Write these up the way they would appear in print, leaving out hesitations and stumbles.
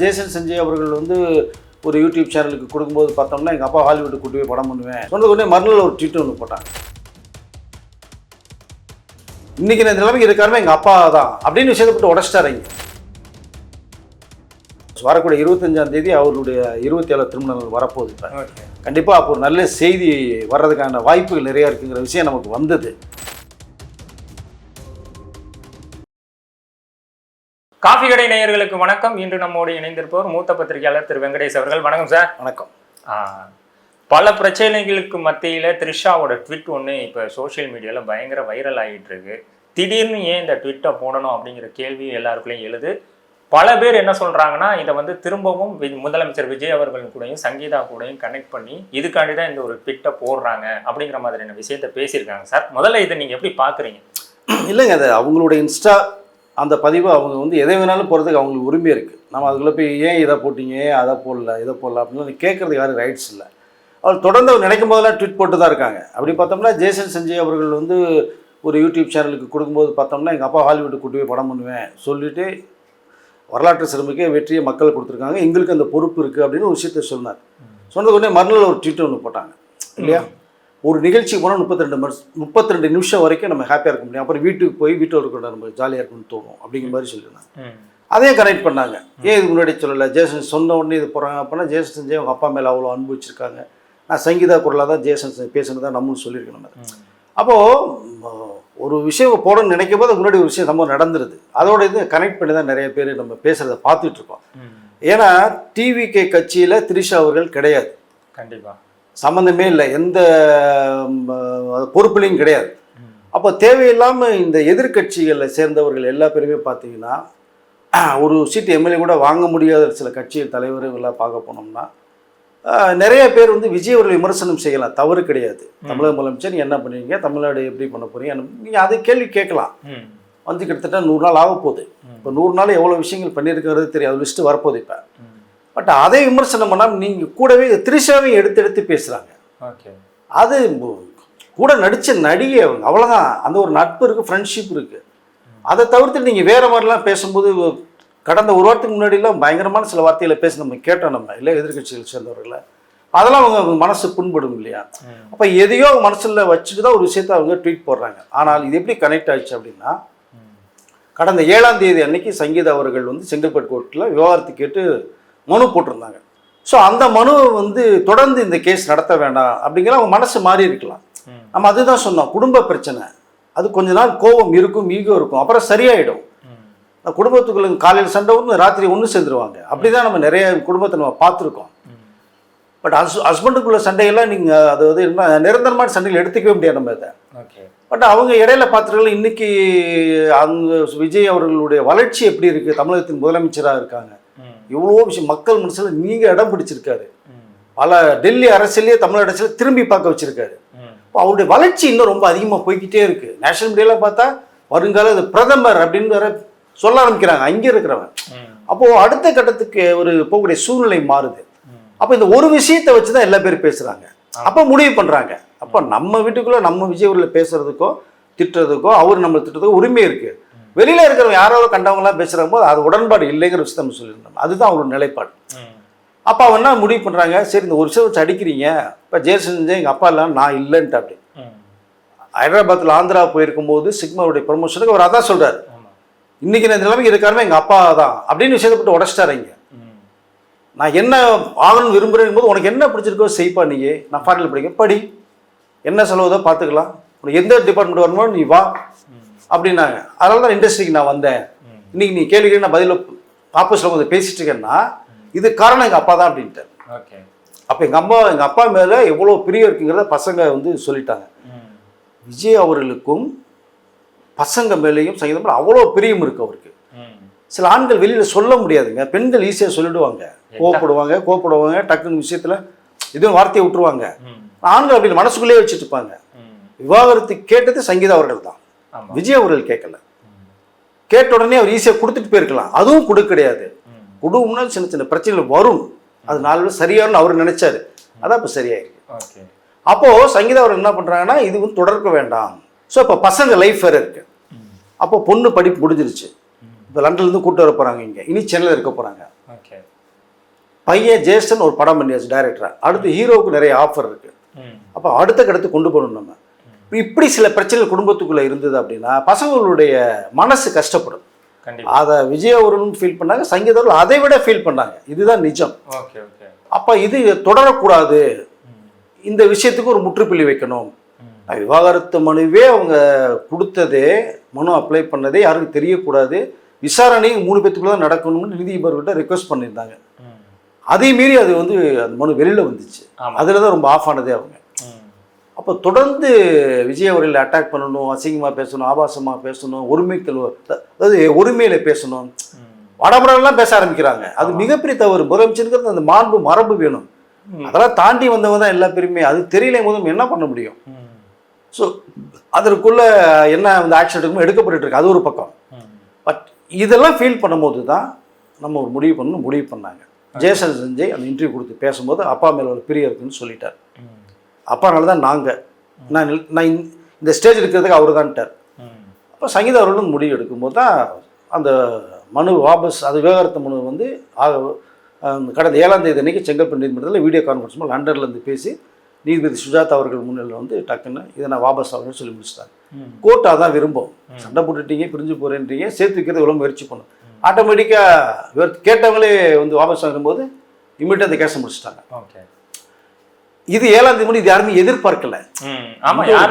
Jason Sanjay அவர்கள் வந்து ஒரு யூடியூப் சேனலுக்கு கொடுக்கும்போது பார்த்தோம்னா எங்கள் அப்பா ஹாலிவுட் கூட்டி போய் படம் பண்ணுவேன் சொன்னது உடனே மறுநாள் ஒரு ட்வீட் ஒன்று போட்டாங்க. இன்னைக்கு இந்த நிலைமைக்கு இருக்காருமே எங்கள் அப்பா தான் அப்படின்னு விஷயத்தை போட்டு உடச்சிட்டாருங்க. வரக்கூடிய 25ஆம் தேதி அவருடைய 27 திருமணங்கள் வரப்போகுது. இப்போ கண்டிப்பாக அப்போ ஒரு நல்ல செய்தி வர்றதுக்கான வாய்ப்புகள் நிறையா இருக்குங்கிற விஷயம் நமக்கு வந்தது. காஃபி கடை நேயர்களுக்கு வணக்கம். இன்று நம்மோடு இணைந்திருப்பவர் மூத்த பத்திரிகையாளர் திரு வெங்கடேஷ் அவர்கள். வணக்கம் சார். வணக்கம். பல பிரச்சனைகளுக்கு மத்தியில் த்ரிஷாவோட ட்விட் ஒன்று இப்போ சோஷியல் மீடியாவில் பயங்கர வைரல் ஆகிட்டு இருக்கு. திடீர்னு ஏன் இந்த ட்விட்டை போடணும் அப்படிங்கிற கேள்வி எல்லாருக்குள்ளேயும் எழுது. பல பேர் என்ன சொல்கிறாங்கன்னா, இதை வந்து திரும்பவும் முதலமைச்சர் விஜய் அவர்கள் கூடயும் சங்கீதா கூடயும் கனெக்ட் பண்ணி இதுக்காண்டி தான் இந்த ஒரு ட்விட்டை போடுறாங்க அப்படிங்கிற மாதிரியான விஷயத்த பேசியிருக்காங்க. சார், முதல்ல இதை நீங்கள் எப்படி பார்க்குறீங்க? இல்லைங்க, அது அவங்களுடைய இன்ஸ்டா அந்த பதிவு அவங்க வந்து எதை வேணாலும் போகிறதுக்கு அவங்களுக்கு உரிமை இருக்குது. நம்ம அதுக்குள்ளே போய் ஏன் இதை போட்டிங்க, ஏன் அதை போடல, இதை போடல அப்படின்னு கேட்குறதுக்கு யாரும் ரைட்ஸ் இல்லை. அவர் தொடர்ந்து அவர் நினைக்கும் போதெல்லாம் ட்வீட் போட்டு தான் இருக்காங்க. அப்படி பார்த்தோம்னா ஜேசன் சஞ்சய் அவர்கள் வந்து ஒரு யூடியூப் சேனலுக்கு கொடுக்கும்போது பார்த்தோம்னா எங்கள் அப்பா ஹாலிவுட் கூட்டி போய் படம் பண்ணுவேன் சொல்லிவிட்டு வரலாற்று சிறுமிக்கே வெற்றியை மக்கள் கொடுத்துருக்காங்க, எங்களுக்கு அந்த பொறுப்பு இருக்குது அப்படின்னு ஒரு விஷயத்தை சொன்னார். சொன்னது உடனே மறுநாள் ஒரு ட்வீட் ஒன்று போட்டாங்க இல்லையா. ஒரு நிகழ்ச்சி போனால் 32 நிமிஷம் வரைக்கும் நம்ம ஹாப்பியாக இருக்க முடியும், அப்புறம் வீட்டுக்கு போய் வீட்டில் இருக்கிற நம்ம ஜாலியாக இருக்குன்னு தோணும் அப்படிங்கிற மாதிரி சொல்லியிருந்தாங்க. அதையும் கனெக்ட் பண்ணாங்க. ஏன் இது முன்னாடி சொல்லலை, ஜேசன் சொன்ன உடனே இது போகிறாங்க அப்படின்னா ஜேசன் சஞ்சய் அவங்க அப்பா மேலே அவ்வளோ அனுபவிச்சிருக்காங்க. நான் சங்கீதா குரலாக தான் ஜேசன் பேசுனது தான் நம்மளும் சொல்லியிருக்கணும். அப்போது ஒரு விஷயம் போடணும்னு நினைக்கும் போது முன்னாடி ஒரு விஷயம் நம்ம நடந்துருது, அதோட இது கனெக்ட் பண்ணி தான் நிறைய பேர் நம்ம பேசுகிறத பார்த்துட்டு இருக்கோம். ஏன்னா டிவிகே கட்சியில் த்ரிஷா அவர்கள் கிடையாது, கண்டிப்பாக சம்மந்தமே இல்லை, எந்த பொறுப்புலையும் கிடையாது. அப்போ தேவையில்லாமல் இந்த எதிர்கட்சிகளை சேர்ந்தவர்கள் எல்லா பேருமே பார்த்தீங்கன்னா ஒரு சீட்டு எம்எல்ஏ கூட வாங்க முடியாத சில கட்சிகள் தலைவர்களாக பார்க்க போனோம்னா நிறைய பேர் வந்து விஜய் அவர்களை விமர்சனம் செய்யலாம், தவறு கிடையாது. தமிழக முதலமைச்சர் நீ என்ன பண்ணுவீங்க, தமிழ்நாடு எப்படி பண்ண போறீங்க, நீங்கள் அதை கேள்வி கேட்கலாம். வந்து கிட்டத்தட்ட 100 நாள் ஆக போகுது. இப்போ 100 நாள் எவ்வளோ விஷயங்கள் பண்ணியிருக்கிறது தெரியும், அது லிஸ்ட்டு வரப்போகுது. இப்போ பட் அதை விமர்சனம் பண்ணால் நீங்கள் கூடவே த்ரிஷாவையும் எடுத்து பேசுகிறாங்க. அது கூட நடித்த நடிகை அவங்க, அவ்வளோதான். அந்த ஒரு நட்பு இருக்குது, ஃப்ரெண்ட்ஷிப் இருக்குது. அதை தவிர்த்து நீங்கள் வேறு மாதிரிலாம் பேசும்போது கடந்த ஒரு வாரத்துக்கு முன்னாடிலாம் பயங்கரமான சில வார்த்தைகளை பேசி நம்ம கேட்டோம், நம்ம இல்லை எதிர்கட்சிகள் சேர்ந்தவர்களை. அதெல்லாம் அவங்க மனசு புண்படும் இல்லையா. அப்போ எதையோ அவங்க மனசில் வச்சுட்டு தான் ஒரு விஷயத்த அவங்க ட்வீட் போடுறாங்க. ஆனால் இது எப்படி கனெக்ட் ஆகிடுச்சு அப்படின்னா, கடந்த 7ஆம் தேதி அன்னைக்கு சங்கீதா அவர்கள் வந்து செங்கல்பட்டு கோர்ட்டில் விவாகரத்து கேட்டு மனு போட்டிருந்தாங்க. ஸோ அந்த மனு வந்து தொடர்ந்து இந்த கேஸ் நடத்த வேண்டாம் அப்படிங்கிற அவங்க மனசு மாறி இருக்கலாம். நம்ம அதுதான் சொன்னோம், குடும்ப பிரச்சனை, அது கொஞ்ச நாள் கோபம் இருக்கும், ஈகோ இருக்கும், அப்புறம் சரியாயிடும். குடும்பத்துக்குள்ள காலையில் சண்டை ஒன்று ராத்திரி ஒன்று சேர்ந்துருவாங்க. அப்படி தான் நம்ம நிறைய குடும்பத்தை நம்ம பார்த்துருக்கோம். பட் ஹஸ்பண்டுக்குள்ள சண்டையெல்லாம் நீங்கள் அதாவது என்ன நிரந்தரமான சண்டைகள் எடுத்துக்கவே முடியாது நம்ம இதை. பட் அவங்க இடையில பார்த்துருக்கலாம். இன்னைக்கு அவங்க விஜய் அவர்களுடைய வளர்ச்சி எப்படி இருக்குது, தமிழகத்தின் முதலமைச்சராக இருக்காங்க, இவ்வளோ விஷயம் மக்கள் மனசில் நீங்கள் இடம் பிடிச்சிருக்காரு, பல டெல்லி அரசியலே தமிழ் அரசியல் திரும்பி பார்க்க வச்சிருக்காரு. அவருடைய வளர்ச்சி இன்னும் ரொம்ப அதிகமாக போய்கிட்டே இருக்கு. நேஷனல் மீடியாவில் பார்த்தா வருங்கால பிரதமர் அப்படின்னு வேற சொல்ல ஆரம்பிக்கிறாங்க அங்கே இருக்கிறவன். அப்போ அடுத்த கட்டத்துக்கு ஒரு போகக்கூடிய சூழ்நிலை மாறுது. அப்போ இந்த ஒரு விஷயத்தை வச்சு தான் எல்லா பேரும் பேசுறாங்க. அப்போ முடிவு பண்றாங்க, அப்போ நம்ம வீட்டுக்குள்ள நம்ம விஜய் அவர்களை பேசுறதுக்கோ திட்டுறதுக்கோ அவர் நம்ம திட்டுறதுக்கோ உரிமை இருக்கு. வெளியில இருக்கிறவங்க யாராவது கண்டவங்களாம் பேசுகிற போது அது உடன்பாடு இல்லைங்கிற விஷயத்த நம்ம சொல்லியிருந்தோம். அதுதான் அவரோட நிலைப்பாடு. அப்போ அவன் என்ன முடிவு பண்ணுறாங்க, சரி இந்த ஒரு விஷயம் வச்சு அடிக்கிறீங்க, இப்போ ஜேசன் சஞ்சய் எங்கள் அப்பா இல்லை நான் இல்லைன்ட்டு. அப்படி ஹைதராபாத்தில் ஆந்திரா போயிருக்கும்போது சிக்மாவுடைய ப்ரொமோஷனுக்கு அவர் அதான் சொல்கிறார், இன்னைக்கு இந்த நிலைமைக்கு இருக்காருமே எங்கள் அப்பா தான் அப்படின்னு விஷயத்தை போட்டு உடச்சிட்டாருங்க. நான் என்ன ஆகணும்னு விரும்புகிறேன் போது உனக்கு என்ன பிடிச்சிருக்கோ செய்ப்பா, நீயே நான் ஃபாரினில் படிக்க படி, என்ன செலவுதோ பார்த்துக்கலாம், உனக்கு எந்த டிபார்ட்மெண்ட் வரணுமோ நீ வா அப்படின்னாங்க. அதனால தான் இண்டஸ்ட்ரிக்கு நான் வந்தேன். இன்னைக்கு நீ கேள்வி நான் பதில் ஆப்போசிட்டில் கொஞ்சம் பேசிட்டு இருக்கேன்னா இது காரணம் எங்கள் அப்பா தான் அப்படின்ட்டு. அப்போ எங்கள் அப்பா மேலே எவ்வளோ பிரியம் இருக்குங்கிறத பசங்க வந்து சொல்லிட்டாங்க. விஜய் அவர்களுக்கும் பசங்க மேலேயும் சங்கீதம் மேலே அவ்வளோ பிரியம் இருக்குது அவருக்கு. சில ஆண்கள் வெளியில் சொல்ல முடியாதுங்க, பெண்கள் ஈஸியாக சொல்லிடுவாங்க, கோப்படுவாங்க டக்குன்னு விஷயத்தில் இதுவும் வார்த்தையை விட்டுருவாங்க. ஆண்கள் அப்படி மனசுக்குள்ளேயே வச்சுட்டு இருப்பாங்க. விவாகரத்து கேட்டது சங்கீதா அவர்கள் தான், விஜய் அவர்கள் கேட்கல. கேட்ட உடனே அவர் ஈஸியாக கொடுத்துட்டு போயிருக்கலாம், அதுவும் கொடுக்க கிடையாது. குடும்பம்னா சின்ன சின்ன பிரச்சனைகள் வரும், அது 4 நாள் சரியானு அவர் நினைச்சாரு, அதான் இப்போ சரியாயிருக்கு. அப்போ சங்கீதா அவர்கள் என்ன பண்றாங்கன்னா இது வந்து தொடர்க்க வேண்டாம். ஸோ இப்போ பசங்க லைஃப் வேற இருக்கு. அப்போ பொண்ணு படிப்பு முடிஞ்சிருச்சு, இப்போ லண்டன்லேருந்து கூப்பிட்டு வர போகிறாங்க, இங்கே இனி சென்னையில் இருக்க போகிறாங்க. ஓகே. பையன் ஜேசன் ஒரு படம் பண்ணியாச்சு டைரக்டரா, அடுத்து ஹீரோவுக்கு நிறைய ஆஃபர் இருக்கு. அப்போ அடுத்த கடத்து கொண்டு போகணும் நம்ம. இப்படி சில பிரச்சனைகள் குடும்பத்துக்குள்ள இருந்தது அப்படின்னா பசங்களுடைய மனசு கஷ்டப்படும். அதை விஜய் அவர்களும் ஃபீல் பண்ணாங்க, சங்கீதவர்கள் அதை விட ஃபீல் பண்ணாங்க. இதுதான் நிஜம். அப்போ இது தொடரக்கூடாது, இந்த விஷயத்துக்கு ஒரு முற்றுப்புள்ளி வைக்கணும். விவாகரத்து மனுவே அவங்க கொடுத்ததே, மனு அப்ளை பண்ணதே யாருக்கும் தெரியக்கூடாது, விசாரணை 3 பேத்துக்குள்ள தான் நடக்கணும்னு நீதிபதிகிட்ட ரெக்வஸ்ட் பண்ணியிருந்தாங்க. அதே மீறி அது வந்து அந்த மனு வெளியில் வந்துச்சு. அதில் தான் ரொம்ப ஆஃப் ஆனதே அவங்க. அப்போ தொடர்ந்து விஜய் அவர்களை அட்டாக் பண்ணணும், அசிங்கமாக பேசணும், ஆபாசமாக பேசணும், அதாவது ஒருமையில் பேசணும், வடபடலாம் பேச ஆரம்பிக்கிறாங்க. அது மிகப்பெரிய தவறு. முதலமைச்சருங்கிறது அந்த மாண்பு மரபு வேணும். அதெல்லாம் தாண்டி வந்தவங்க தான் எல்லா பேருமே. அது தெரியல போதும் என்ன பண்ண முடியும்? ஸோ அதற்குள்ள என்ன அந்த ஆக்ஷன் எடுக்கப்பட்டு இருக்கு, அது ஒரு பக்கம். பட் இதெல்லாம் ஃபீல் பண்ணும்போது தான் நம்ம ஒரு முடிவு பண்ணாங்க. ஜேசன் செஞ்சை அந்த இன்டர்வியூ கொடுத்து பேசும்போது அப்பா மேலே ஒரு பிரியம் இருக்குன்னு சொல்லிட்டார். அப்பானால தான் நான் இந்த ஸ்டேஜ் இருக்கிறதுக்கு அவர் தான்ட்டார். அப்போ சங்கீதா அவர்களும் முடிவு எடுக்கும்போது தான் அந்த மனு வாபஸ், அது விவகாரத்து மனு வந்து கடந்த 7ஆம் தேதி அன்றைக்கி செங்கல்பட்டு நீதிமன்றத்தில் வீடியோ கான்ஃபரன்ஸ் மூலம் லண்டன்லேருந்து பேசி நீதிபதி சுஜாதா அவர்கள் முன்னிலையில் வந்து டக்குன்னு இதை நான் வாபஸ் ஆகணும்னு சொல்லி முடிச்சிட்டாங்க. கோர்ட் அதான் விரும்பும். சண்டை போட்டுட்டீங்க, பிரிஞ்சு போகிறேன்றீங்க, சேர்த்து வைக்கிறது எவ்வளோ முயற்சி பண்ணும். ஆட்டோமேட்டிக்காக இவர் கேட்டவங்களே வந்து வாபஸ் ஆகும்போது இமீடியட்டாக அந்த கேஸை முடிச்சிட்டாங்க. இது 7ஆம் தேதி இது யாருமே எதிர்பார்க்கல.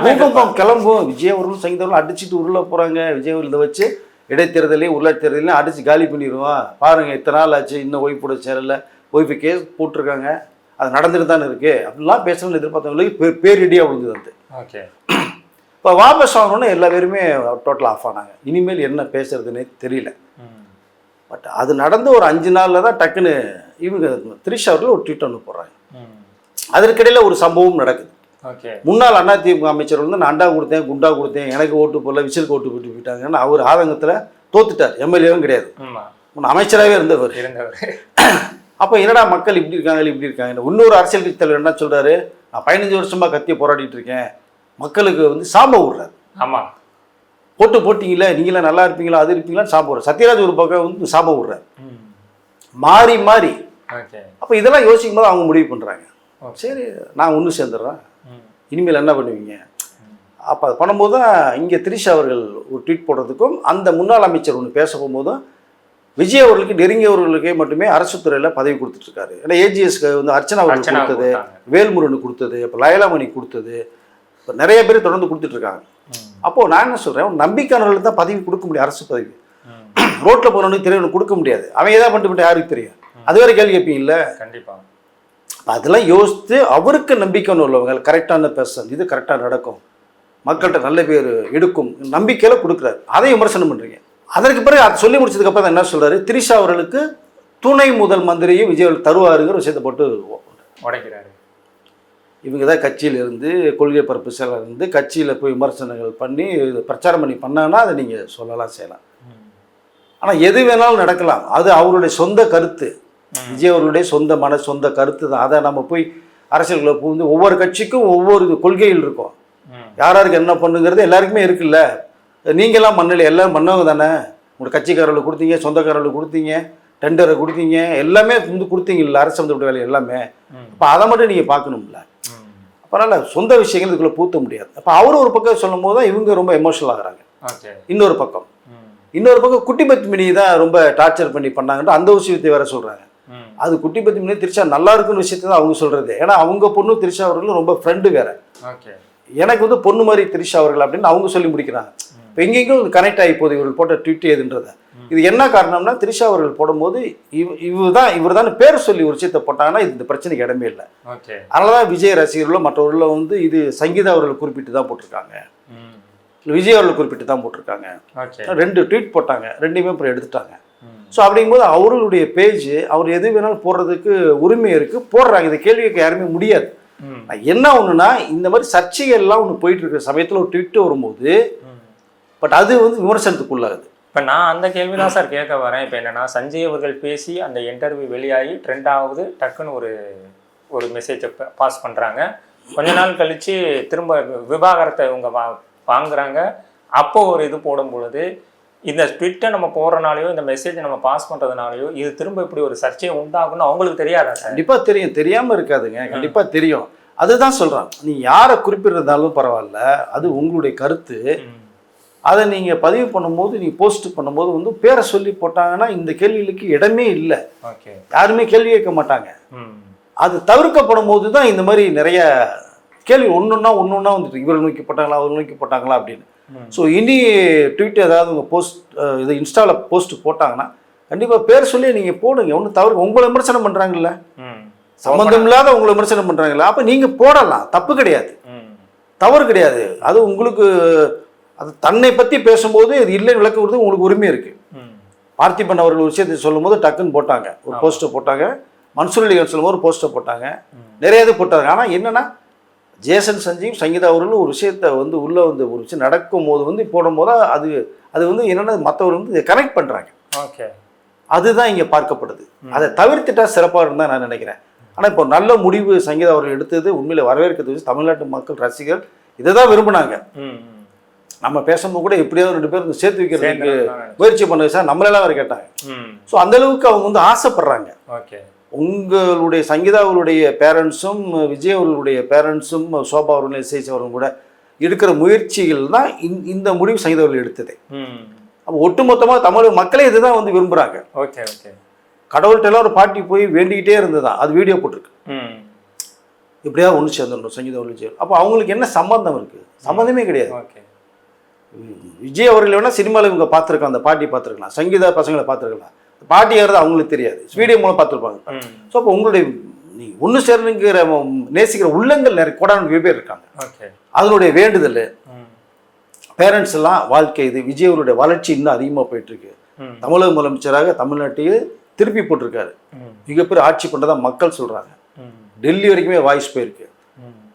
பூகம்பம் கிளம்பும், விஜய் அவர்களும் சங்கீதவர்களும் அடிச்சுட்டு உருள போகிறாங்க, விஜய் அவர்கள் இதை வச்சு இடைத்தேர்தலையும் உள்ளாட்சி தேர்தலையும் அடித்து காலி பண்ணிடுவான் பாருங்கள், இத்தனை நாள் ஆச்சு இன்னும் ஒய்ஃபோட சேரல, ஒய்ஃபு கேஸ் போட்டிருக்காங்க, அது நடந்துட்டு தானே இருக்குது அப்படிலாம் பேசணும்னு எதிர்பார்த்தவங்களுக்கு பேரிடியாக விழுந்தது. வந்து இப்போ வாபஸ் ஆகணுன்னு எல்லா பேருமே டோட்டல் ஆஃப் ஆனாங்க. இனிமேல் என்ன பேசுறதுன்னே தெரியல. பட் அது நடந்து ஒரு 5 நாளில் தான் டக்குன்னு இவங்க திரிஷா அவர்கள் ஒரு ட்வீட் ஒன்று போடுறாங்க. அதற்கிடையில் ஒரு சம்பவம் நடக்குது. முன்னாள் அதிமுக அமைச்சர் வந்து நான் அண்டா கொடுத்தேன், குண்டா கொடுத்தேன், எனக்கு ஓட்டு போடல, விசிலுக்கு ஓட்டு போட்டு போயிட்டாங்கன்னு அவர் ஆதங்கத்தில் தோத்துட்டார். எம்எல்ஏவும் கிடையாது, அமைச்சராகவே இருந்தவர். அப்போ என்னடா மக்கள் இப்படி இருக்காங்க. இன்னொரு அரசியல் கட்சி தலைவர் என்ன சொல்கிறாரு, நான் 15 வருஷமாக கத்தியை போராடிட்டு இருக்கேன், மக்களுக்கு வந்து சாம்ப விடுறாரு. ஆமாம், ஓட்டு போட்டிங்களே, நீங்களாம் நல்லா இருப்பீங்களா, அது இருப்பீங்களான்னு சாம்ப விடுறாரு. சத்யராஜ் ஒரு பக்கம் வந்து சாம்ப விடுறாரு, மாறி மாறி. அப்போ இதெல்லாம் யோசிக்கும் போது அவங்க முடிவு பண்ணுறாங்க, சரி நான் ஒன்று சேர்ந்துடுறேன், இனிமேல் என்ன பண்ணுவீங்க. அப்போ அது பண்ணும்போது தான் இங்கே திரிஷா அவர்கள் ஒரு ட்வீட் போடுறதுக்கும் அந்த முன்னாள் அமைச்சர் ஒன்று பேச போகும்போதும் விஜய் அவர்களுக்கு நெருங்கியவர்களுக்கே மட்டுமே அரசு துறையில் பதவி கொடுத்துட்ருக்காரு. ஏன்னா ஏஜிஎஸ்க்கு வந்து அர்ச்சனா அவர்கள் கொடுத்தது, வேல்முருகன் கொடுத்தது, இப்போ லயலாமணி கொடுத்தது, இப்போ நிறைய பேர் தொடர்ந்து கொடுத்துட்ருக்காங்க. அப்போது நான் என்ன சொல்கிறேன், நம்பிக்கையானவர்களுக்கு தான் பதவி கொடுக்க முடியும். அரசு பதவி ரோட்டில் போனவனுக்கு தெரியவனுக்கு கொடுக்க முடியாது. அவன் ஏதாவது பண்ணிட்டு யாருக்கு தெரியும், அது வேறு கேள்வி கேட்பீங்கல்ல. கண்டிப்பாக அதெல்லாம் யோசித்து அவருக்கு நம்பிக்கைன்னு உள்ளவங்க கரெக்டான பர்சன், இது கரெக்டாக நடக்கும், மக்கள்கிட்ட நல்ல பேர் எடுக்கும் நம்பிக்கையில் கொடுக்குறாரு. அதை விமர்சனம் பண்ணுறீங்க. அதற்கு பிறகு அதை சொல்லி முடிச்சதுக்கப்புறம் என்ன சொல்கிறாரு, திரிஷா அவர்களுக்கு துணை முதல் மந்திரியும் விஜய் அவர்கள் தருவாருங்கிற விஷயத்தை போட்டு உடைக்கிறாரு. இவங்க தான் கட்சியில் இருந்து கொள்கை பரப்பு செயலர் இருந்து கட்சியில் போய் விமர்சனங்கள் பண்ணி பிரச்சாரம் பண்ணாங்கன்னா அதை நீங்கள் சொல்லலாம், செய்யலாம். ஆனால் எது வேணாலும் நடக்கலாம், அது அவருடைய சொந்த கருத்து, விஜய் அவர்களுடைய சொந்த கருத்து தான். அதை நம்ம போய் அரசியல்களை புகுந்து ஒவ்வொரு கட்சிக்கும் ஒவ்வொரு கொள்கைகள் இருக்கும், யாராருக்கு என்ன பண்ணுங்கிறது எல்லாருக்குமே இருக்குல்ல. நீங்களாம் மண்ணில் எல்லாம் மன்னவங்க தானே, உங்களோட கட்சிக்காரர்களுக்கு கொடுத்தீங்க, சொந்தக்காரர்களுக்கு கொடுத்தீங்க, டெண்டரை கொடுத்தீங்க, எல்லாமே வந்து கொடுத்தீங்கல்ல அரசு சம்பந்தப்பட்ட வேலை எல்லாமே. அப்போ அதை மட்டும் நீங்கள் பார்க்கணும்ல. அப்போனால சொந்த விஷயங்கள் இதுக்குள்ளே பூத்த முடியாது. அப்போ அவரும் ஒரு பக்கம் சொல்லும் போது தான் இவங்க ரொம்ப எமோஷனல் ஆகுறாங்க. இன்னொரு பக்கம் குட்டி பத்மினி தான் ரொம்ப டார்ச்சர் பண்ணாங்கன்ட்டு அந்த விஷயத்தை வேற சொல்கிறாங்க. அது குட்டி பத்மினி திரிஷா நல்லா இருக்குன்னு விஷயத்தை தான் அவங்க சொல்கிறது. ஏன்னா அவங்க பொண்ணு திரிஷா அவர்களும் ரொம்ப ஃப்ரெண்டு வேற. எனக்கு வந்து பொண்ணு மாதிரி திரிஷா அவர்கள் அப்படின்னு அவங்க சொல்லி முடிக்கிறாங்க. இப்போ எங்கெங்கும் கனெக்ட் ஆகி போகுது இவர்கள் போட்ட ட்வீட் எதுன்றதை. இது என்ன காரணம்னா திரிஷா அவர்கள் போடும்போது இவர் தான் பேர் சொல்லி ஒரு விஷயத்தை போட்டாங்கன்னா இந்த பிரச்சனைக்கு இடமே இல்லை. அதனால தான் விஜய் ரசிகர்களும் மற்றவர்களும் வந்து இது சங்கீதா அவர்கள் குறிப்பிட்டு தான் போட்டிருக்காங்க, விஜய் அவர்கள் குறிப்பிட்டு தான் போட்டிருக்காங்க. 2 ட்வீட் போட்டாங்க, 2மே அப்புறம் எடுத்துட்டாங்க. ஸோ அப்படிங்கும்போது அவர்களுடைய பேஜ் அவர் எது வேணாலும் போடுறதுக்கு உரிமை இருக்குது, போடுறாங்க. இந்த கேள்விக்கு யாருமே முடியாது. என்ன ஒன்றுனா இந்த மாதிரி சர்ச்சைகள்லாம் ஒன்று போயிட்டு இருக்கிற சமயத்தில் ஒரு ட்வீட் வரும்போது பட் அது வந்து விமர்சனத்துக்குள்ளாகுது. இப்போ நான் அந்த கேள்வி தான் சார் கேட்க வரேன். இப்போ என்னென்னா சஞ்சய் அவர்கள் பேசி அந்த இன்டர்வியூ வெளியாகி ட்ரெண்டாவது டக்குன்னு ஒரு மெசேஜை பாஸ் பண்ணுறாங்க. கொஞ்ச நாள் கழித்து திரும்ப விவாகரத்தை இவங்க வாங்குறாங்க. அப்போது ஒரு இது போடும் பொழுது இந்த ட்விட்டை நம்ம போடுறனாலையோ இந்த மெசேஜை நம்ம பாஸ் பண்றதுனாலயோ இது திரும்ப இப்படி ஒரு சர்ச்சையை உண்டாகும்னு அவங்களுக்கு தெரியாதா சார்? கண்டிப்பா தெரியும், தெரியாம இருக்காதுங்க, கண்டிப்பா தெரியும். அதுதான் சொல்றான், நீ யாரை குறிப்பிட்டிருந்தாலும் பரவாயில்ல, அது உங்களுடைய கருத்து. அதை நீங்கள் பதிவு பண்ணும்போது, நீங்கள் போஸ்ட் பண்ணும்போது வந்து பேரை சொல்லி போட்டாங்கன்னா இந்த கேள்விகளுக்கு இடமே இல்லை, யாருமே கேள்வி கேட்க மாட்டாங்க. அது தவிர்க்கப்படும் போது தான் இந்த மாதிரி நிறைய கேள்வி ஒன்றுன்னா வந்துட்டு இவரை நோக்கி போட்டாங்களா அவர் நோக்கி போட்டாங்களா அப்படின்னு. ஸோ இனி ட்வீட் ஏதாவது உங்கள் போஸ்ட் இது இன்ஸ்டாவில் போஸ்ட் போட்டாங்கன்னா கண்டிப்பாக பேர் சொல்லி நீங்கள் போடுங்க, ஒன்றும் தவிர. உங்களை விமர்சனம் பண்ணுறாங்கல்ல, சம்மந்தம் இல்லாத உங்களை விமர்சனம் பண்ணுறாங்கல்ல, அப்போ நீங்கள் போடலாம், தப்பு கிடையாது, தவறு கிடையாது. அது உங்களுக்கு அது தன்னை பற்றி பேசும்போது இது இல்லைன்னு விளக்க கொடுத்து உங்களுக்கு உரிமை இருக்குது. பார்த்திபன் அவர்கள் விஷயத்தை சொல்லும் போது டக்குன்னு போட்டாங்க, ஒரு போஸ்ட்டை போட்டாங்க. மன்சூர் அலிகான் சொல்லும்போது ஒரு போஸ்ட்டை போட்டாங்க, நிறைய இது போட்டாங்க. ஆனால் என்னென்னா ஜேசன் சஞ்சீவ் சங்கீதா அவர்கள் ஒரு விஷயத்தை வந்து உள்ளே வந்து ஒரு விஷயம் நடக்கும் போது வந்து போடும்போது அது வந்து என்னென்னா மற்றவர் வந்து இதை கனெக்ட் பண்ணுறாங்க. ஓகே, அதுதான் இங்கே பார்க்கப்படுது. அதை தவிர்த்துட்டா சிறப்பாக இருந்தால் நான் நினைக்கிறேன். ஆனால் இப்போ நல்ல முடிவு சங்கீதா அவர்கள் எடுத்தது உண்மையில வரவேற்கிறது. தமிழ்நாட்டு மக்கள் ரசிகர்கள் இதை தான் விரும்பினாங்க. நம்ம பேசும்போது கூட எப்படியாவது 2 பேரும் சேர்த்து வைக்கிறதுக்கு முயற்சி பண்ண சார் நம்மளெல்லாம் வேறு கேட்டாங்க. ஸோ அந்தளவுக்கு அவங்க வந்து ஆசைப்படுறாங்க. ஓகே, உங்களுடைய சங்கீதா அவர்களுடைய பேரண்ட்ஸும் விஜய் அவர்களுடைய பேரண்ட்ஸும் சோபா அவர்களும் எஸ்ஐசி அவர்களும் கூட எடுக்கிற முயற்சிகள் தான் இந்த முடிவு சங்கீதா அவர்கள் எடுத்தது. அப்போ ஒட்டுமொத்தமாக தமிழ் மக்களே இதுதான் வந்து விரும்புகிறாங்க. ஓகே ஓகே, கடவுள்கிட்ட எல்லாம் ஒரு பாட்டி போய் வேண்டிக்கிட்டே இருந்ததுதான், அது வீடியோ போட்டிருக்கு. இப்படியாவது ஒன்று சேர்ந்துடணும் சங்கீதா அவர்கள். அப்போ அவங்களுக்கு என்ன சம்பந்தம் இருக்குது? சம்பந்தமே கிடையாது. ஓகே, விஜய் அவர்கள் வேணால் சினிமாவில் இவங்க பார்த்துருக்கலாம், அந்த பாட்டி பார்த்துருக்கலாம், சங்கீதா பசங்களை பார்த்துருக்கலாம், பாட்டி யாராவது அவங்களுக்கு தெரியாது, வீடியோ மூலம் பார்த்துருப்பாங்க. ஸோ அப்போ உங்களுடைய நீ ஒன்று சேரணுங்கிற நேசிக்கிற உள்ளங்கள் நிறைய கோடான பேர் இருக்காங்க. அதனுடைய வேண்டுதல் பேரண்ட்ஸ் எல்லாம் வாழ்க்கை இது. விஜய் அவருடைய வளர்ச்சி இன்னும் அதிகமாக போயிட்டுருக்கு. தமிழக முதலமைச்சராக தமிழ்நாட்டையே திருப்பி போட்டிருக்காரு. மிகப்பெரிய ஆட்சி பண்ணுறதா மக்கள் சொல்கிறாங்க. டெல்லி வரைக்குமே வாய்ஸ் போயிருக்கு.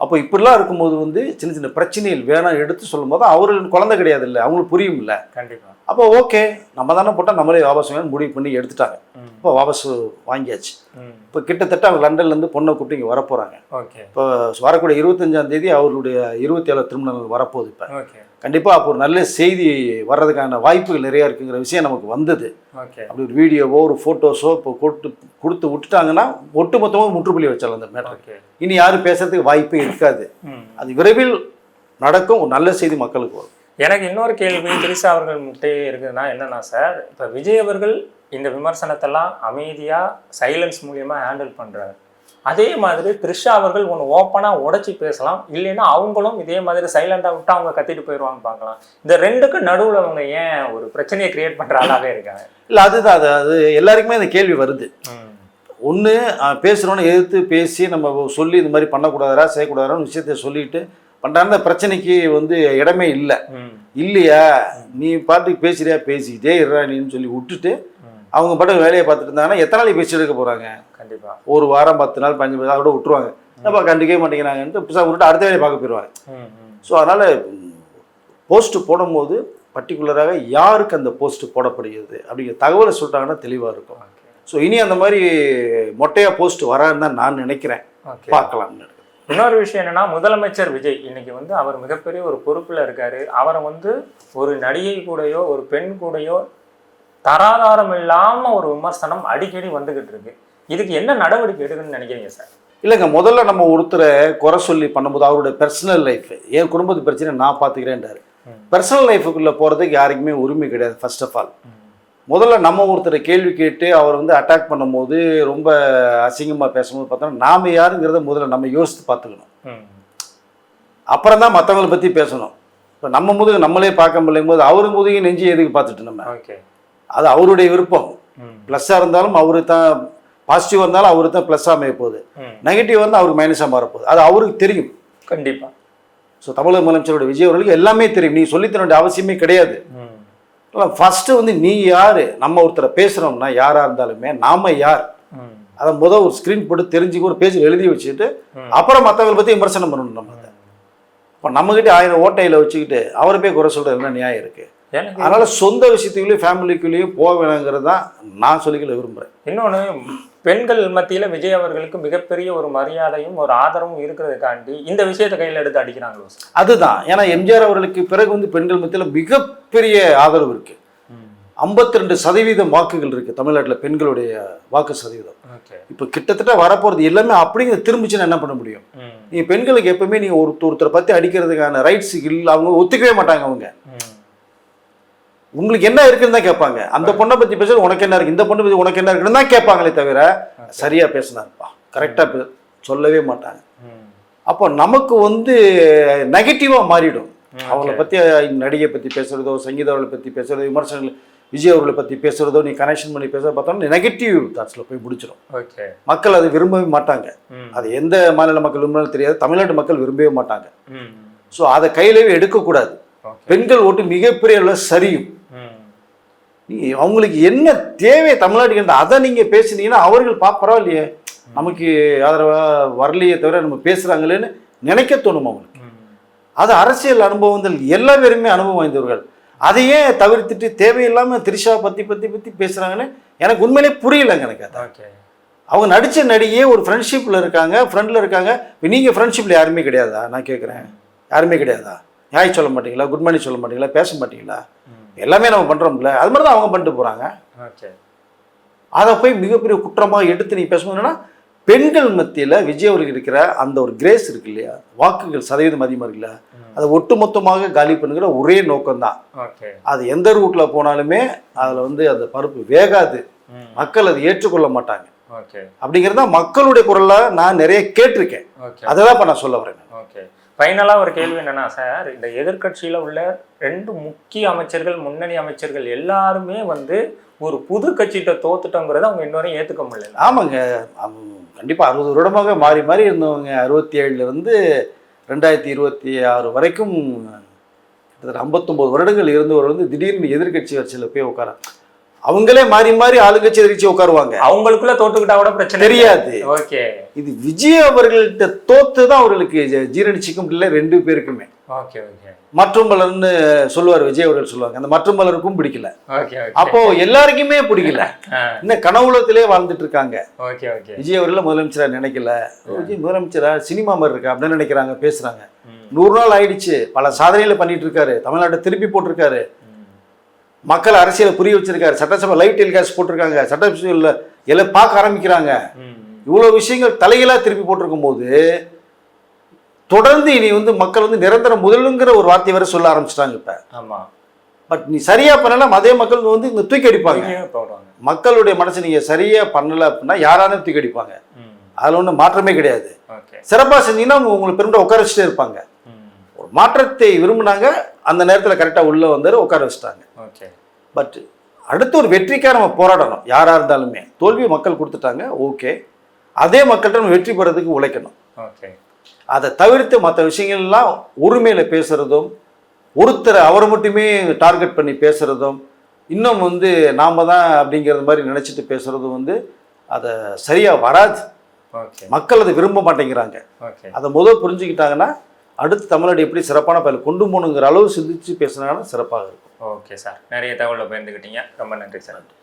அப்போ இப்படிலாம் இருக்கும்போது வந்து சின்ன சின்ன பிரச்சனைகள் வேணாம் எடுத்து சொல்லும் போது அவர்கள் குழந்தை கிடையாது இல்லை, அவங்களுக்கு புரியும் இல்லை. கண்டிப்பாக. அப்போ ஓகே நம்ம தானே போட்டால் நம்மளே வாபஸ் வேணும்னு முடிவு பண்ணி எடுத்துட்டாங்க. இப்போ வாபஸ் வாங்கியாச்சு. இப்போ கிட்டத்தட்ட அவங்க லண்டன்லேருந்து பொண்ணை கூப்பிட்டு இங்கே வரப்போகிறாங்க. ஓகே, இப்போ வரக்கூடிய 25ஆம் தேதி அவருடைய 27 திருமணங்கள் வரப்போகுது. இப்போ கண்டிப்பாக அப்போ ஒரு நல்ல செய்தி வர்றதுக்கான வாய்ப்புகள் நிறையா இருக்குங்கிற விஷயம் நமக்கு வந்தது. அப்படி ஒரு வீடியோவோ ஒரு ஃபோட்டோஸோ இப்போ கொடுத்து விட்டுட்டாங்கன்னா ஒட்டுமொத்தமாக முற்றுப்புள்ளி வச்சாலும் அந்த மேட்டர் இனி யாரும் பேசுறதுக்கு வாய்ப்பே இருக்காது. அது விரைவில் நடக்கும், ஒரு நல்ல செய்தி மக்களுக்கு வரும். எனக்கு இன்னொரு கேள்வி திரிஷா அவர்கள் முட்டே இருக்குதுன்னா என்னன்னா சார், இப்போ விஜய் அவர்கள் இந்த விமர்சனத்தெல்லாம் அமைதியாக சைலன்ஸ் மூலியமாக ஹேண்டில் பண்ணுறாரு. அதே மாதிரி த்ரிஷா அவர்கள் ஒன்று ஓப்பனாக உடச்சி பேசலாம், இல்லைன்னா அவங்களும் இதே மாதிரி சைலண்டாக விட்டு அவங்க கத்திட்டு போயிடுவாங்க பார்க்கலாம். இந்த ரெண்டுக்கு நடுவில் அவங்க ஏன் ஒரு பிரச்சனையை கிரியேட் பண்ணுற ஆளாகவே இருக்காங்க? இல்லை அதுதான் அது எல்லாருக்குமே இந்த கேள்வி வருது. ஒன்று பேசுகிறோன்னு எதிர்த்து பேசி நம்ம சொல்லி இந்த மாதிரி பண்ணக்கூடாதா செய்யக்கூடாதான்னு விஷயத்த சொல்லிட்டு பண்ணுறாங்க. பிரச்சனைக்கு வந்து இடமே இல்லை. இல்லையா நீ பாட்டுக்கு பேசுறியா பேசிக்கிட்டே இருறா நீன்னு சொல்லி விட்டுட்டு அவங்க பாட்டுக்கு வேலையை பார்த்துட்டு இருந்தாங்கன்னா எத்தனை நாளைக்கு பேசி எடுக்க போகிறாங்க? கண்டிப்பாக ஒரு வாரம் 10 நாள் 15 நாள் கூட விட்டுருவாங்க. நம்ம கண்டுக்கவே மாட்டேங்கிறாங்கன்ட்டு புதுசாக விட்டுட்டு அடுத்த வேலையை பார்க்க போயிடுவாங்க. ஸோ அதனால் போஸ்ட்டு போடும்போது பர்டிகுலராக யாருக்கு அந்த போஸ்ட்டு போடப்படுகிறது அப்படிங்கிற தகவலை சொல்லிட்டாங்கன்னா தெளிவாக இருக்கும். ஸோ இனி அந்த மாதிரி மொட்டையாக போஸ்ட் வரான்னு தான் நான் நினைக்கிறேன். பார்க்கலாம். இன்னொரு விஷயம் என்னன்னா, முதலமைச்சர் விஜய் இன்னைக்கு வந்து அவர் மிகப்பெரிய ஒரு பொறுப்புல இருக்காரு. அவரை வந்து ஒரு நடிகை கூடயோ ஒரு பெண் கூடயோ தராதாரம் இல்லாம ஒரு விமர்சனம் அடிக்கடி வந்துகிட்டு இருக்கு. இதுக்கு என்ன நடவடிக்கை எடுக்கணும்னு நினைக்கிறீங்க சார்? இல்லைங்க, முதல்ல நம்ம ஒருத்தரை குறை சொல்லி பண்ணும்போது அவருடைய பர்சனல் லைஃப், என் குடும்பத்து பிரச்சனை நான் பார்த்துக்கிறேன்றாரு. பர்சனல் லைஃபுக்குள்ளே போகிறதுக்கு யாருக்குமே உரிமை கிடையாது. ஃபர்ஸ்ட் ஆஃப் ஆல் முதல்ல நம்ம ஒருத்தரை கேள்வி கேட்டு அவர் வந்து அட்டாக் பண்ணும்போது ரொம்ப அசிங்கமாக பேசும்போது பார்த்தோம்னா நாம் யாருங்கிறத முதல்ல நம்ம யோசித்து பார்த்துக்கணும். அப்புறம் தான் மற்றவங்களை பற்றி பேசணும். இப்போ நம்ம முதுகு நம்மளே பார்க்க முடியும் போது அவரு முதுகு நெஞ்சு எதுக்கு பார்த்துட்டு நம்ம, அது அவருடைய விருப்பம். ப்ளஸ்ஸாக இருந்தாலும் அவரு தான், பாசிட்டிவாக இருந்தாலும் அவரு தான் ப்ளஸ்ஸாக அமைய போகுது, நெகட்டிவ் வந்து அவருக்கு மைனஸாக மாறப்போகுது. அது அவருக்கு தெரியும். கண்டிப்பாக. ஸோ தமிழக முதலமைச்சரோட விஜய் அவர்களுக்கு எல்லாமே தெரியும். நீ சொல்லித்தர வேண்டிய அவசியமே கிடையாது. ஃபர்ஸ்ட் வந்து நீ யாரு, நம்ம ஒருத்தரை பேசுறோம்னா யாரா இருந்தாலுமே நாம யார் அதை முதல் ஒரு ஸ்கிரீன் போட்டு தெரிஞ்சுக்க ஒரு பேஜில் எழுதி வச்சுக்கிட்டு அப்புறம் மற்றவங்களை பற்றி விமர்சனம் பண்ணணும். நம்ம அதை இப்போ நம்மகிட்ட 1000 ஓட்டையில் வச்சுக்கிட்டு அவரை போய் குறை சொல்றது என்ன நியாயம் இருக்கு? அதனால சொந்த விஷயத்துக்குள்ளேயும் ஃபேமிலிக்குள்ளேயும் போக வேணாங்கிறது தான் நான் சொல்லிக்கல விரும்புகிறேன். இன்னொன்று, பெண்கள் மத்தியில் விஜய் அவர்களுக்கு மிகப்பெரிய ஒரு மரியாதையும் ஒரு ஆதரவும் இருக்கிறதுக்காண்டி இந்த விஷயத்தை கையில் எடுத்து அடிக்கிறாங்களோ? அதுதான். ஏன்னா எம்ஜிஆர் அவர்களுக்கு பிறகு வந்து பெண்கள் மத்தியில் மிகப்பெரிய ஆதரவு இருக்கு. 52% வாக்குகள் இருக்குது தமிழ்நாட்டில் பெண்களுடைய வாக்கு சதவீதம். ஓகே. இப்போ கிட்டத்தட்ட வரப்போகிறது எல்லாமே அப்படிங்கிற திரும்பிச்சுன்னா என்ன பண்ண முடியும்? நீங்கள் பெண்களுக்கு எப்பவுமே நீங்கள் ஒருத்தரை பற்றி அடிக்கிறதுக்கான ரைட்ஸ் இல்லை, அவங்க ஒத்துக்கவே மாட்டாங்க. அவங்க உங்களுக்கு என்ன இருக்குன்னு தான் கேட்பாங்க. அந்த பொண்ணை பற்றி பேசுறது உனக்கு என்ன இருக்குது, இந்த பொண்ணை பற்றி உனக்கு என்ன இருக்குன்னு தான் கேட்பாங்களே தவிர சரியாக பேசினாருப்பா கரெக்டாக சொல்லவே மாட்டாங்க. அப்போ நமக்கு வந்து நெகட்டிவாக மாறிடும். அவங்கள பற்றி நடிகை பற்றி பேசுகிறதோ, சங்கீதா அவர்களை பற்றி பேசுகிறதோ, விமர்சனங்கள் விஜய் அவர்களை பற்றி பேசுகிறதோ, நீ கனெக்ஷன் பண்ணி பேசுகிறத பார்த்தோம்னா நெகட்டிவ் தாட்ஸில் போய் முடிச்சிடும். ஓகே. மக்கள் அதை விரும்பவே மாட்டாங்க. அது எந்த மாநில மக்கள் விரும்பினாலும் தெரியாது, தமிழ்நாட்டு மக்கள் விரும்பவே மாட்டாங்க. ஸோ அதை கையிலேயே எடுக்கக்கூடாது. பெண்கள் ஓட்டு மிகப்பெரிய அளவில் சரியும். அவங்களுக்கு என்ன தேவை தமிழ்நாட்டுக்கு அதை நீங்கள் பேசுனீங்கன்னா அவர்கள் பரவாயில்லையே நமக்கு ஆதரவாக வரலையே தவிர நம்ம பேசுகிறாங்களேன்னு நினைக்க தோணும் அவங்களுக்கு. அது அரசியல் அனுபவங்கள் எல்லா பேருமே அனுபவம் வாய்ந்தவர்கள். அதையே தவிர்த்துட்டு தேவையில்லாமல் திரிஷா பற்றி பேசுகிறாங்கன்னு எனக்கு உண்மையிலே புரியலைங்க. எனக்கு அது அவங்க நடித்த நடிகையே ஒரு ஃப்ரெண்ட்ஷிப்பில் இருக்காங்க, ஃப்ரெண்டில் இருக்காங்க. இப்போ நீங்கள் ஃப்ரெண்ட்ஷிப்பில் யாருமே கிடையாதா? நான் கேட்குறேன், யாருமே கிடையாதா? ஹாய் சொல்ல மாட்டீங்களா, குட் மார்னிங் சொல்ல மாட்டீங்களா, பேச மாட்டீங்களா? எல்லாமே நம்ம பண்ணுறோம்ல, அது மாதிரி தான் அவங்க பண்ணிட்டு போகிறாங்க. அதை போய் மிகப்பெரிய குற்றமாக எடுத்து நீங்கள் பேசணும்னா பெண்கள் மத்தியில் விஜய் அவருக்கு இருக்கிற அந்த ஒரு கிரேஸ் இருக்கு இல்லையா, வாக்குகள் சதவீதம் அதிகமாக இருக்குல்ல, அதை ஒட்டுமொத்தமாக காலி பண்ணுங்கிற ஒரே நோக்கம்தான். அது எந்த ரூட்டில் போனாலுமே அதில் வந்து அந்த பருப்பு வேகாது, மக்கள் அதை ஏற்றுக்கொள்ள மாட்டாங்க. அப்படிங்கிறது தான் மக்களுடைய குரலாக நான் நிறைய கேட்டிருக்கேன். அதை தான் இப்போ நான் சொல்ல வரேன். ஓகே. ஃபைனலாக ஒரு கேள்வி என்னன்னா சார், இந்த எதிர்கட்சியில் உள்ள 2 முக்கிய அமைச்சர்கள், முன்னணி அமைச்சர்கள் எல்லாருமே வந்து ஒரு புது கட்சிகிட்ட தோத்துட்டோங்கிறத அவங்க இன்னொரு ஏற்றுக்க முடியல. ஆமாங்க, கண்டிப்பாக 60 வருடமாக மாறி மாறி இருந்தவங்க 67லேருந்து 2026 வரைக்கும் கிட்டத்தட்ட 59 வருடங்கள் இருந்தவர் வந்து திடீர்னு எதிர்கட்சி வரிசையில் போய் உட்கார, அவங்களே மாறி மாறி ஆளுங்கட்சி எதிர்கட்சி உட்காருவாங்க. அவங்களுக்குள்ள தோத்துக்கிட்டா கூட பிரச்சனை தெரியாது. ஓகே. இது விஜய் அவர்கள்ட்ட தோத்து தான் அவர்களுக்கு ஜீரணிச்சிக்க முடியல 2 பேருக்குமே. Okay okay. மற்றும் பலர்னு சொல்லுவார் விஜய் அவர்கள், சொல்லுவாங்க அந்த மற்றும் பலருக்கும் பிடிக்கல. அப்போ எல்லாருக்குமே பிடிக்கல. இன்னும் கனவுலத்திலே வாழ்ந்துட்டு இருக்காங்க. விஜய் அவர்கள் முதலமைச்சரா நினைக்கல, விஜய் முதலமைச்சரா சினிமா மாதிரி இருக்கா அப்படின்னு நினைக்கிறாங்க, பேசுறாங்க. 100 நாள் ஆயிடுச்சு, பல சாதனைகளை பண்ணிட்டு இருக்காரு, தமிழ்நாட்டை திருப்பி போட்டிருக்காரு, மக்கள் அரசியலை புரிய வச்சிருக்காரு, சட்டசபை லைவ் டெலிகாஸ்ட் போட்டிருக்காங்க, சட்டசபையில் எல்லாம் பார்க்க ஆரம்பிக்கிறாங்க. இவ்வளவு விஷயங்கள் தலைகளா திருப்பி போட்டிருக்கும் போது தொடர்ந்து இனி வந்து மக்கள் வந்து நிரந்தர முதலுங்கிற ஒரு வார்த்தை வரை சொல்ல ஆரம்பிச்சிட்டாங்க இப்ப. ஆமா. பட் நீ சரியா பண்ணலாம் அதே மக்கள் வந்து இங்க தூக்கி அடிப்பாங்க. மக்களுடைய மனசு நீங்க சரியா பண்ணல அப்படின்னா யாராலும் தூக்கி அடிப்பாங்க. அதுல ஒன்றும் மாற்றமே கிடையாது. சிறப்பாக செஞ்சீங்கன்னா உங்களை பெரும்பாலும் உட்கார வச்சுட்டே இருப்பாங்க. ஒரு மாற்றத்தை விரும்பினாங்க, அந்த நேரத்தில் கரெக்டாக உள்ள வந்தாரு, உட்கார வச்சுட்டாங்க. பட் அடுத்து ஒரு வெற்றிக்காக நம்ம போராடணும். யாராக இருந்தாலுமே தோல்வியை மக்கள் கொடுத்துட்டாங்க, ஓகே, அதே மக்கள்கிட்ட நம்ம வெற்றி பெறதுக்கு உழைக்கணும். அதை தவிர்த்து மற்ற விஷயங்கள்லாம் உரிமையில் பேசுகிறதும், ஒருத்தரை அவரை மட்டுமே டார்கெட் பண்ணி பேசுகிறதும், இன்னும் வந்து நாம் தான் அப்படிங்கிறது மாதிரி நினச்சிட்டு பேசுகிறதும் வந்து அதை சரியாக வராது. மக்கள் அதை விரும்ப மாட்டேங்கிறாங்க. அதை முதல் புரிஞ்சுக்கிட்டாங்கன்னா அடுத்து தமிழ்நாடு எப்படி சிறப்பான பயில கொண்டு போகணுங்கிற அளவு சிந்திச்சு பேசுனாங்கன்னா சிறப்பாக இருக்கும். ஓகே சார், நிறைய தகவலை பயந்துக்கிட்டீங்க, ரொம்ப நன்றி சார். நன்றி.